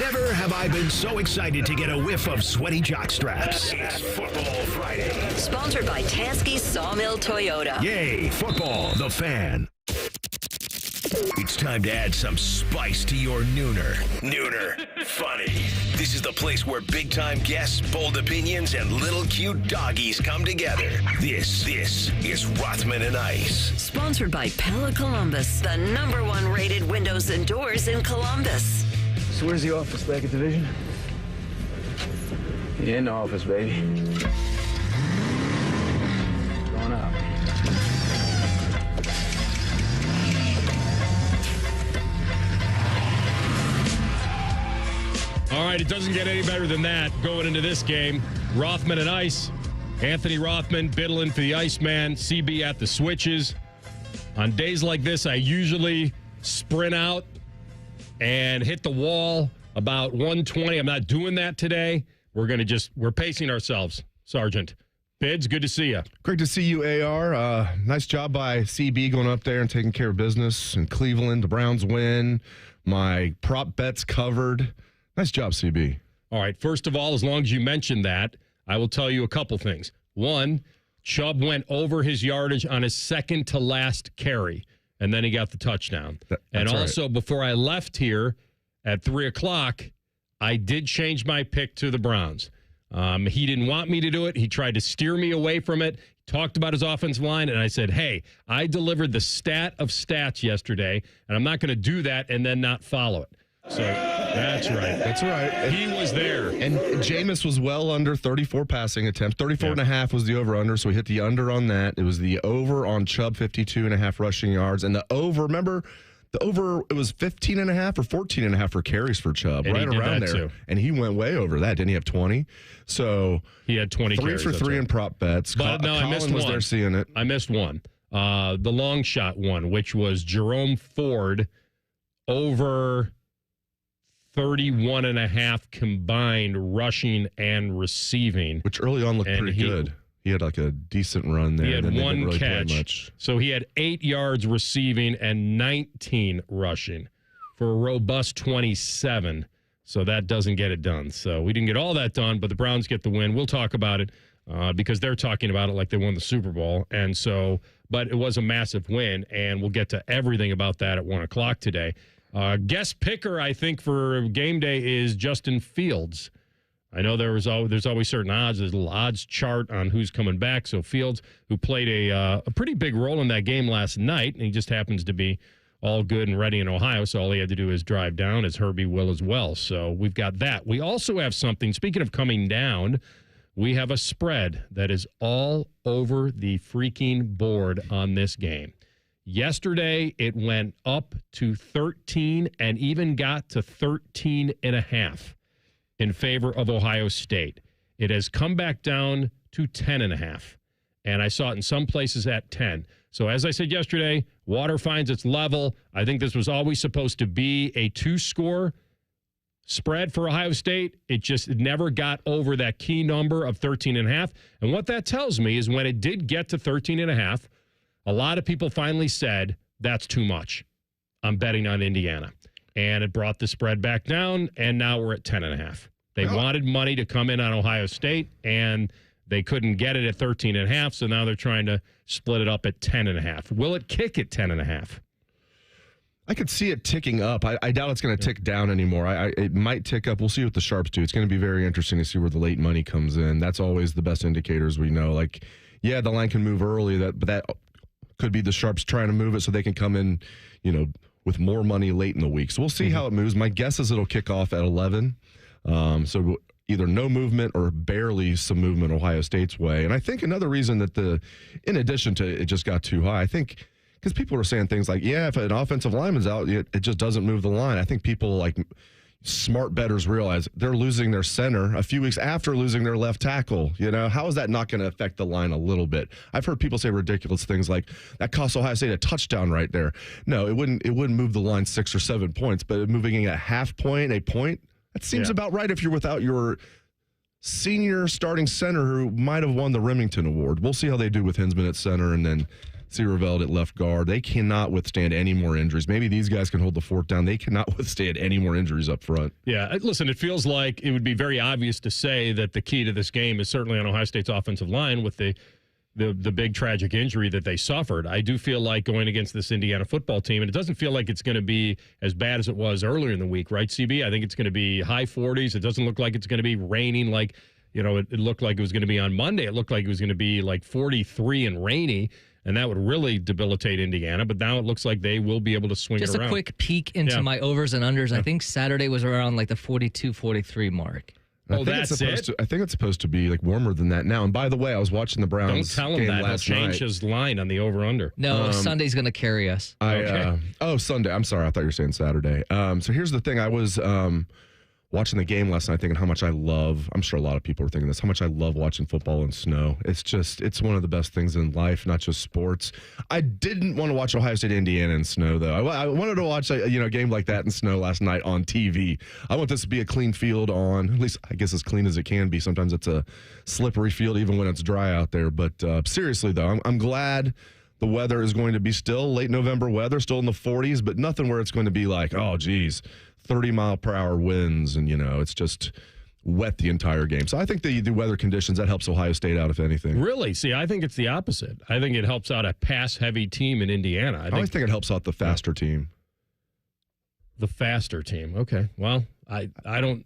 Never have I been so excited to get a whiff of sweaty jock straps. It's Football Friday. Sponsored by Tansky Sawmill Toyota. Yay, football, the fan. It's time to add some spice to your nooner. Nooner, funny. This is the place where big-time guests, bold opinions, and little cute doggies come together. This is Rothman and Ice. Sponsored by Pella Columbus, the #1 rated windows and doors in Columbus. So where's the office, back at Division? Yeah, in the office, baby. Going up. All right, it doesn't get any better than that going into this game. Rothman and Ice. Anthony Rothman biddling for the Iceman. CB at the switches. On days like this, I usually sprint out and hit the wall about 120. I'm not doing that today. We're pacing ourselves, Sergeant. Bids, good to see you. Great to see you, AR. Nice job by CB going up there and taking care of business in Cleveland. The Browns win. My prop bets covered. Nice job, CB. All right, first of all, as long as you mentioned that, I will tell you a couple things. One, Chubb went over his yardage on his second to last carry, and then he got the touchdown. And also, right, before I left here at 3 o'clock, I did change my pick to the Browns. He didn't want me to do it. He tried to steer me away from it. Talked about his offensive line, and I said, hey, I delivered the stat of stats yesterday, and I'm not going to do that and then not follow it. So that's right. That's right. He was there. And Jameis was well under 34 passing attempts. 34 and a half was the over-under, so we hit the under on that. It was the over on Chubb, 52 and a half rushing yards. And the over, remember, the over, it was 15 and a half or 14 and a half for carries for Chubb, and right around there. Too. And he went way over that. Didn't he have 20? So he had 20 carries. 3 for 3 in prop bets. But no, I missed one. Was there seeing it. I missed one. The long shot one, which was Jerome Ford over 31 and a half combined rushing and receiving. Which early on looked pretty good. He had like a decent run there. He had one really catch. So he had 8 yards receiving and 19 rushing for a robust 27. So that doesn't get it done. So we didn't get all that done, but the Browns get the win. We'll talk about it because they're talking about it like they won the Super Bowl. And so, but it was a massive win, and we'll get to everything about that at 1 o'clock today. Guest picker, I think, for game day is Justin Fields. I know there's always certain odds. There's a little odds chart on who's coming back. So Fields, who played a pretty big role in that game last night, and he just happens to be all good and ready in Ohio, so all he had to do is drive down, as Herbie will as well. So we've got that. We also have something, speaking of coming down, we have a spread that is all over the freaking board on this game. Yesterday, it went up to 13 and even got to 13 and a half in favor of Ohio State. It has come back down to 10 and a half, and I saw it in some places at 10. So as I said yesterday, water finds its level. I think this was always supposed to be a 2-score spread for Ohio State. It never got over that key number of 13 and a half. And what that tells me is when it did get to 13 and a half, a lot of people finally said, that's too much. I'm betting on Indiana. And it brought the spread back down, and now we're at 10.5. They wanted money to come in on Ohio State, and they couldn't get it at 13.5, so now they're trying to split it up at 10.5. Will it kick at 10.5? I could see it ticking up. I doubt it's going to tick down anymore. It might tick up. We'll see what the sharps do. It's going to be very interesting to see where the late money comes in. That's always the best indicators we know. Like, yeah, the line can move early, but that could be the sharps trying to move it so they can come in, with more money late in the week. So we'll see how it moves. My guess is it'll kick off at 11. So either no movement or barely some movement Ohio State's way. And I think another reason that in addition to it just got too high, I think because people are saying things like, yeah, if an offensive lineman's out, it just doesn't move the line. I think people like smart bettors realize they're losing their center a few weeks after losing their left tackle. How is that not going to affect the line a little bit? I've heard people say ridiculous things like that cost Ohio State a touchdown right there. No, it wouldn't move the line 6 or 7 points, but moving a half point, a point, that seems about right if you're without your senior starting center who might have won the Remington Award. We'll see how they do with Hinsman at center, and then Sierraveld at left guard. They cannot withstand any more injuries. Maybe these guys can hold the fort down. They cannot withstand any more injuries up front. Yeah, listen, it feels like it would be very obvious to say that the key to this game is certainly on Ohio State's offensive line with the big tragic injury that they suffered. I do feel like going against this Indiana football team, and it doesn't feel like it's going to be as bad as it was earlier in the week, right, CB? I think it's going to be high 40s. It doesn't look like it's going to be raining like, it looked like it was going to be on Monday. It looked like it was going to be like 43 and rainy, and that would really debilitate Indiana. But now it looks like they will be able to swing it around. Just a quick peek into my overs and unders. I think Saturday was around like the 42, 43 mark. I think it's supposed to be like warmer than that now. And by the way, I was watching the Browns game last night. Don't tell him that. He'll change his line on the over-under. No, Sunday's going to carry us. Sunday. I'm sorry. I thought you were saying Saturday. So here's the thing. I was watching the game last night thinking how much I'm sure a lot of people are thinking this, how much I love watching football in snow. It's one of the best things in life, not just sports. I didn't want to watch Ohio State, Indiana in snow, though. I wanted to watch a game like that in snow last night on TV. I want this to be a clean field at least I guess as clean as it can be. Sometimes it's a slippery field even when it's dry out there. But seriously, though, I'm glad the weather is going to be still late November weather, still in the 40s, but nothing where it's going to be like, oh, geez, 30-mile-per-hour winds, and, it's just wet the entire game. So I think the weather conditions, that helps Ohio State out, if anything. Really? See, I think it's the opposite. I think it helps out a pass-heavy team in Indiana. I always think it helps out the faster team. The faster team. Okay. Well, I'm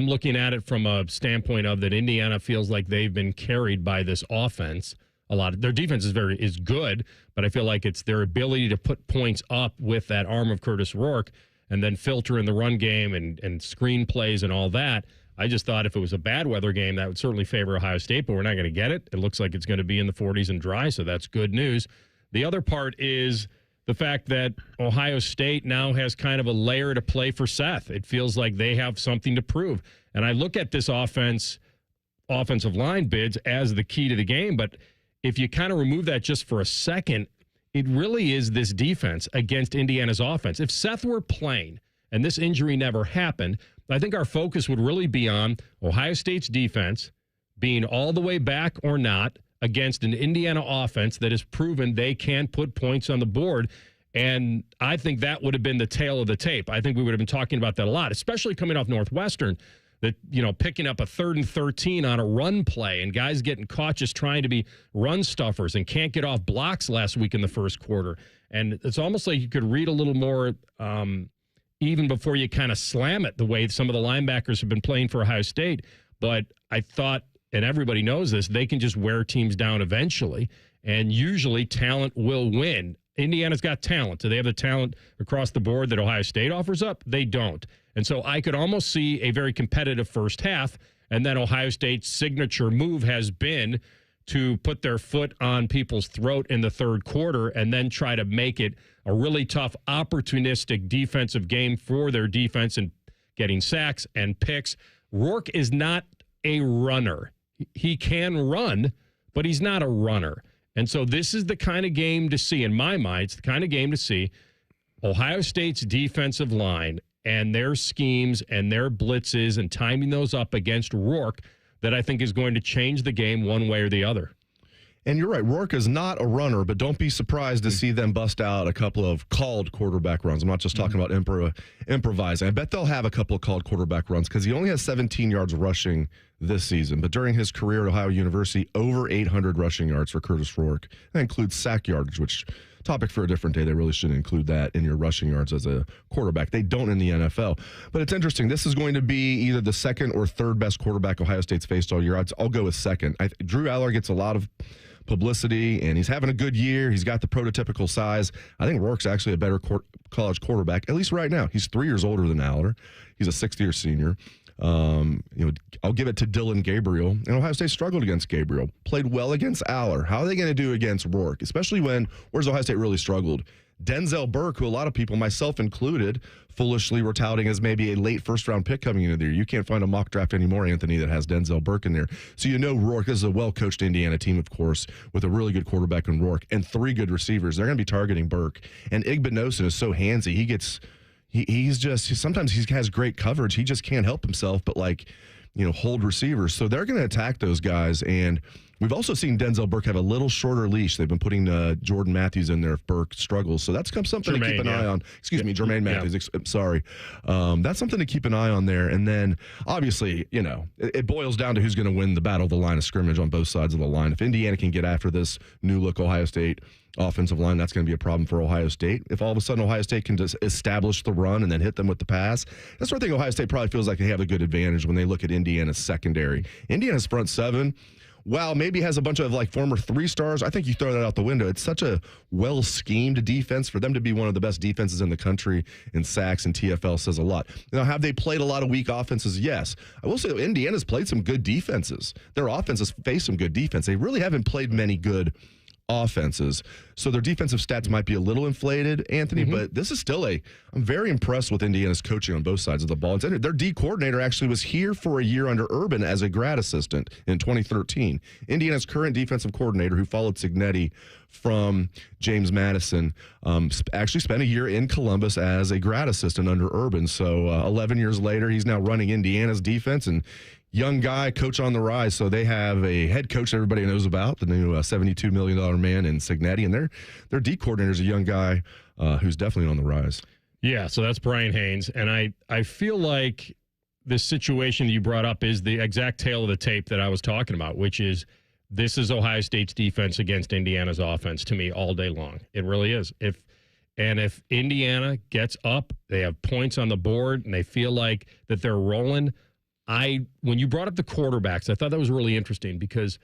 looking at it from a standpoint of that Indiana feels like they've been carried by this offense a lot. Their defense is good, but I feel like it's their ability to put points up with that arm of Kurtis Rourke and then filter in the run game and screen plays and all that. I just thought if it was a bad weather game, that would certainly favor Ohio State, but we're not going to get it. It looks like it's going to be in the 40s and dry, so that's good news. The other part is the fact that Ohio State now has kind of a layer to play for Seth. It feels like they have something to prove. And I look at this offensive line bids as the key to the game, but if you kind of remove that just for a second, it really is this defense against Indiana's offense. If Seth were playing and this injury never happened, I think our focus would really be on Ohio State's defense being all the way back or not against an Indiana offense that has proven they can put points on the board. And I think that would have been the tail of the tape. I think we would have been talking about that a lot, especially coming off Northwestern, that, picking up a 3rd and 13 on a run play and guys getting caught just trying to be run stuffers and can't get off blocks last week in the first quarter. And it's almost like you could read a little more even before you kind of slam it, the way some of the linebackers have been playing for Ohio State. But I thought, and everybody knows this, they can just wear teams down eventually, and usually talent will win. Indiana's got talent. Do they have the talent across the board that Ohio State offers up? They don't. And so I could almost see a very competitive first half, and then Ohio State's signature move has been to put their foot on people's throat in the third quarter and then try to make it a really tough, opportunistic defensive game for their defense and getting sacks and picks. Rourke is not a runner. He can run, but he's not a runner. And so this is the kind of game to see, in my mind, it's the kind of game to see Ohio State's defensive line and their schemes and their blitzes and timing those up against Rourke that I think is going to change the game one way or the other. And you're right, Rourke is not a runner, but don't be surprised to see them bust out a couple of called quarterback runs. I'm not just talking about improvising. I bet they'll have a couple of called quarterback runs because he only has 17 yards rushing this season. But during his career at Ohio University, over 800 rushing yards for Kurtis Rourke. That includes sack yardage, which topic for a different day. They really shouldn't include that in your rushing yards as a quarterback. They don't in the NFL. But it's interesting. This is going to be either the second or third best quarterback Ohio State's faced all year. I'll go with second. Drew Aller gets a lot of publicity, and he's having a good year. He's got the prototypical size. I think Rourke's actually a better college quarterback, at least right now. He's 3 years older than Aller. He's a sixth-year senior. I'll give it to Dylan Gabriel. And Ohio State struggled against Gabriel, played well against Aller. How are they going to do against Rourke? Especially where's Ohio State really struggled? Denzel Burke, who a lot of people, myself included, foolishly were touting as maybe a late first-round pick coming into the year. You can't find a mock draft anymore, Anthony, that has Denzel Burke in there. So Rourke is a well-coached Indiana team, of course, with a really good quarterback in Rourke and 3 good receivers. They're going to be targeting Burke. And Igbinosun is so handsy. Sometimes he has great coverage. He just can't help himself but hold receivers. So they're going to attack those guys. And We've also seen Denzel Burke have a little shorter leash. They've been putting Jordan Matthews in there if Burke struggles. So that's something to keep an eye on. Excuse me, Jermaine Matthews. Sorry. That's something to keep an eye on there. And then, obviously, it boils down to who's going to win the battle of the line of scrimmage on both sides of the line. If Indiana can get after this new-look Ohio State offensive line, that's going to be a problem for Ohio State. If all of a sudden Ohio State can just establish the run and then hit them with the pass, that's where I think Ohio State probably feels like they have a good advantage when they look at Indiana's secondary. Indiana's front seven, while maybe has a bunch of former 3-stars, I think you throw that out the window. It's such a well-schemed defense. For them to be one of the best defenses in the country in sacks and TFL says a lot. Now, have they played a lot of weak offenses? Yes. I will say Indiana's played some good defenses. Their offense has faced some good defense. They really haven't played many good offenses. So their defensive stats might be a little inflated, Anthony, but this is still I'm very impressed with Indiana's coaching on both sides of the ball. Their D coordinator actually was here for a year under Urban as a grad assistant in 2013. Indiana's current defensive coordinator, who followed Cignetti from James Madison, actually spent a year in Columbus as a grad assistant under Urban. So 11 years later, he's now running Indiana's defense, and young guy, coach on the rise. So they have a head coach everybody knows about, the new $72 million man in Cignetti, and their D coordinator is a young guy who's definitely on the rise. Yeah, so that's Brian Haynes, and I feel like the situation that you brought up is the exact tail of the tape that I was talking about, which is this is Ohio State's defense against Indiana's offense to me all day long. It really is. If Indiana gets up, they have points on the board, and they feel like that they're rolling. When you brought up the quarterbacks, I thought that was really interesting because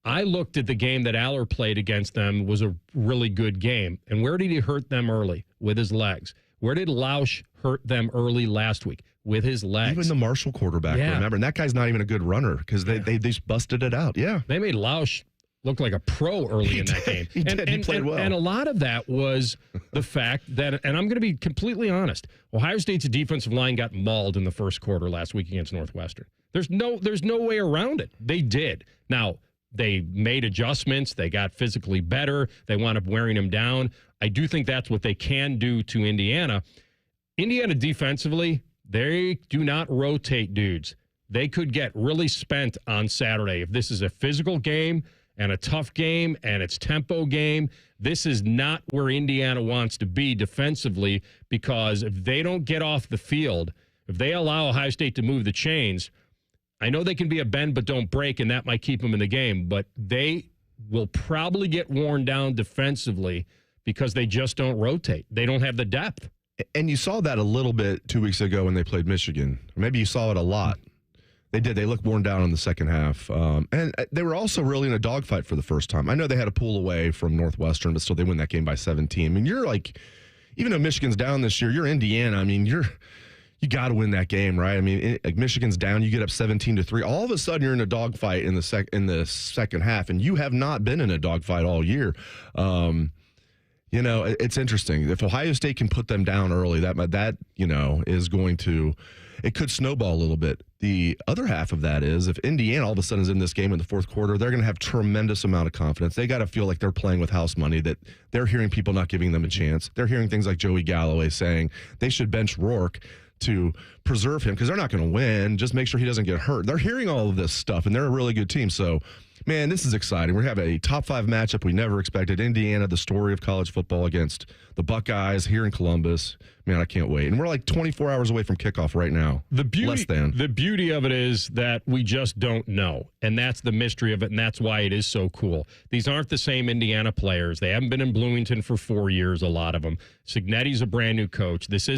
I looked at the game that Aller played against them was a really good game. And where did he hurt them early? With his legs. Where did Lausch hurt them early last week? With his legs. Even the Marshall quarterback, remember? And that guy's not even a good runner because they just busted it out. Yeah. They made Lausch look like a pro early in that game. He did. He played well. And a lot of that was the fact that, and I'm going to be completely honest, Ohio State's defensive line got mauled in the first quarter last week against Northwestern. There's no way around it. They did. Now, they made adjustments. They got physically better. They wound up wearing them down. I do think that's what they can do to Indiana. Indiana defensively, they do not rotate dudes. They could get really spent on Saturday. If this is a physical game and a tough game and it's tempo game, this is not where Indiana wants to be defensively, because if they don't get off the field, if they allow Ohio State to move the chains, I know they can be a bend but don't break, and that might keep them in the game, but they will probably get worn down defensively because they just don't rotate. They don't have the depth. And you saw that a little bit 2 weeks ago when they played Michigan. Or maybe you saw it a lot. They did. They looked worn down in the second half. And they were also really in a dogfight for the first time. I know they had a pull away from Northwestern, but still they win that game by 17. I mean, you're even though Michigan's down this year, you're Indiana. I mean, you got to win that game, right? I mean, Michigan's down, you get up 17-3. All of a sudden, you're in a dogfight in the second half, and you have not been in a dogfight all year. It's interesting. If Ohio State can put them down early, that is going to, it could snowball a little bit. The other half of that is if Indiana all of a sudden is in this game in the fourth quarter, they're going to have tremendous amount of confidence. They got to feel like they're playing with house money, that they're hearing people not giving them a chance. They're hearing things like Joey Galloway saying they should bench Rourke to preserve him because they're not going to win. Just make sure he doesn't get hurt. They're hearing all of this stuff, and they're a really good team. So, man, this is exciting. We're having a top 5 matchup we never expected. Indiana, the story of college football against the Buckeyes here in Columbus. Man, I can't wait. And we're like 24 hours away from kickoff right now. The beauty of it is that we just don't know, and that's the mystery of it, and that's why it is so cool. These aren't the same Indiana players. They haven't been in Bloomington for 4 years, a lot of them. Cignetti's a brand new coach. This is